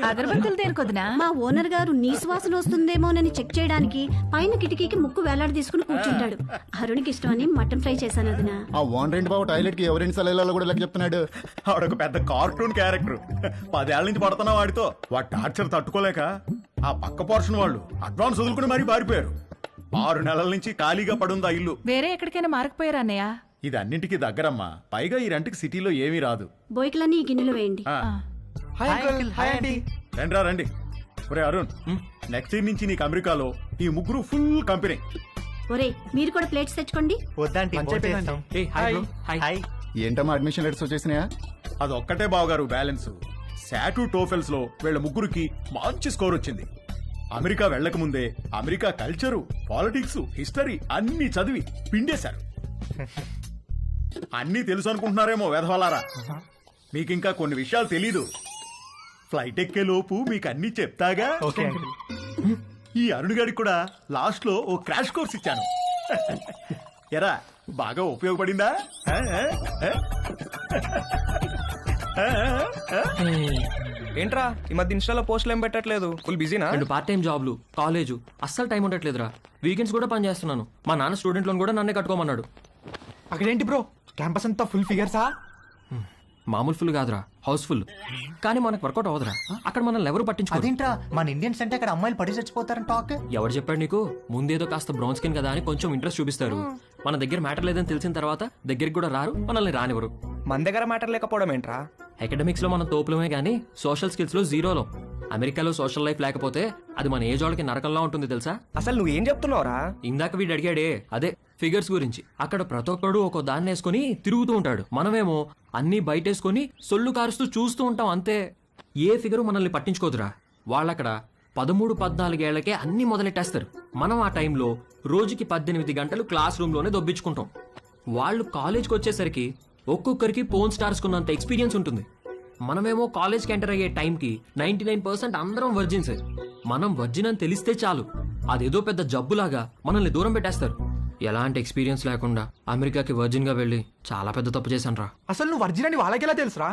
అగరబత్తులు దేనికొద్దునా? మా ఓనర్ గారు నీ శ్వాసన వస్తుందేమోనని చెక్ చేయడానికి పైన కిటికీకి ముక్కు వేలాడి తీసుకుని కూర్చుంటాడు. అరుణ్కి ఇష్టమని మటన్ ఫ్రై చేశాను వదినా. ఆ ఓన్ రెంట్ బాబు టాయిలెట్ కి ఎవరైనా సలహాలు కూడా లెక్క చెప్తున్నాడు. ఆవిడొక పెద్ద కార్టూన్ క్యారెక్టర్. 10 ఏళ్ల నుంచి పడుతున్నా వాడితో. వాడి టార్చర్ తట్టుకోలేక ఆ పక్క పోర్షన్ వాళ్ళు అడ్వాన్స్ వదులుకుని మరీ పారిపోయారు. 6 నెలల నుంచి ఖాళీగా పడుంది ఆ ఇల్లు. వేరే ఎక్కడికైనా మారకపోయారా అన్నయ్య? ఇది అన్నింటికి దగ్గరమ్మా. పైగా ఈ రెంట్కి సిటీలో ఏమీ రాదు. బోయికలన్నీ ఈ గిన్నెలు వేయండి. రండిరా రండి. ఒరే అరుణ్, నెక్స్ట్ ఇయర్ నుంచి నీకు అమెరికాలో ఈ ముగ్గురు ఫుల్ కంపెనీ. ఒరే మీరు కూడా ప్లేట్స్ తెచ్చుకోండి. ఏంటమ్మా అడ్మిషన్ లెటర్స్ వచ్చేసినాయా? అదొక్కటే బావగారు బ్యాలెన్స్. శాటు టోఫెల్స్ లో వీళ్ళ ముగ్గురికి మంచి స్కోర్ వచ్చింది. అమెరికా వెళ్లక ముందే అమెరికా కల్చరు, పాలిటిక్స్, హిస్టరీ అన్ని చదివి పిండేశారు. అన్నీ తెలుసు అనుకుంటున్నారేమో వెధవలారా. మీకింకా కొన్ని విషయాలు తెలీదు. ఫ్లైట్ ఎక్కే లోపు మీకు అన్ని చెప్తాగా. ఈ అరుణ్ గారికి కూడా లాస్ట్ లో ఓ క్రాష్ కోర్స్ ఇచ్చాను. ఎరా బాగా ఉపయోగపడిందా? ఏంట్రా ఈ మధ్య ఇన్స్టాలో పోస్టులు ఏం పెట్టట్లేదు? ఫుల్ బిజీనా? 2 పార్ట్ టైం జాబ్లు, కాలేజ్, అస్సలు టైం ఉండట్లేదురా. వీకెండ్స్ కూడా పని చేస్తున్నాను. మా నాన్న స్టూడెంట్ లోన్ కూడా నన్నే కట్టుకోమన్నాడు. అక్కడేంటి బ్రో, క్యాంపస్ అంతా ఫుల్ ఫిగర్సా? మామూలు ఫుల్ కాదురా, హౌస్ ఫుల్. కానీ మనకు వర్కౌట్ అవ్వదురా. అక్కడ మనల్ని ఎవరు పట్టించుకోరు. అదేంట్రా, మన ఇండియన్స్ అంటే అక్కడ అమ్మాయిలు పడి చచ్చిపోతారని టాక్. ఎవరు చెప్పాడు నీకు? ముందేదో కాస్త బ్రౌన్ స్కిన్ కదా అని కొంచెం ఇంట్రెస్ట్ చూపిస్తారు. మన దగ్గర మ్యాటర్ లేదని తెలిసిన తర్వాత దగ్గరికి కూడా రారు, మనల్ని రానివ్వరు. మన దగ్గర మ్యాటర్ లేకపోవడం ఏంట్రా? అకాడమిక్స్ లో మనం తోపులమే గానీ సోషల్ స్కిల్స్ లో జీరోలో. అమెరికాలో సోషల్ లైఫ్ లేకపోతే అది మన ఏజ్ వాళ్ళకి నరకంలా ఉంటుంది తెలుసా? అసలు నువ్వేం చెప్తున్నావురా? ఇందాక వీడు అడిగాడే అదే ఫిగర్స్ గురించి. అక్కడ ప్రతి ఒక్కడు ఒక దాన్ని వేసుకుని తిరుగుతూ ఉంటాడు. మనమేమో అన్ని బయటేసుకుని సొల్లు కారుస్తూ చూస్తూ ఉంటాం అంతే. ఏ ఫిగరు మనల్ని పట్టించుకోదురా. వాళ్ళక్కడ 13-14 ఏళ్లకే అన్ని మొదలెట్టేస్తారు. మనం ఆ టైంలో రోజుకి 18 గంటలు క్లాస్ రూమ్ లోనే దొబ్బించుకుంటాం. వాళ్ళు కాలేజ్కి వచ్చేసరికి ఒక్కొక్కరికి పోన్ స్టార్స్ కున్నంత ఎక్స్పీరియన్స్ ఉంటుంది. మనమేమో కాలేజ్కి ఎంటర్ అయ్యే టైంకి 99% అందరం వర్జిన్స్. మనం వర్జిన్ అని తెలిస్తే చాలు, అదేదో పెద్ద జబ్బులాగా మనల్ని దూరం పెట్టేస్తారు. ఎలాంటి ఎక్స్పీరియన్స్ లేకుండా అమెరికాకి వర్జిన్ గా వెళ్ళి చాలా పెద్ద తప్పు చేశాను రా. అసలు నువ్వు వర్జిన్ అని వాళ్ళకెలా తెలుసురా?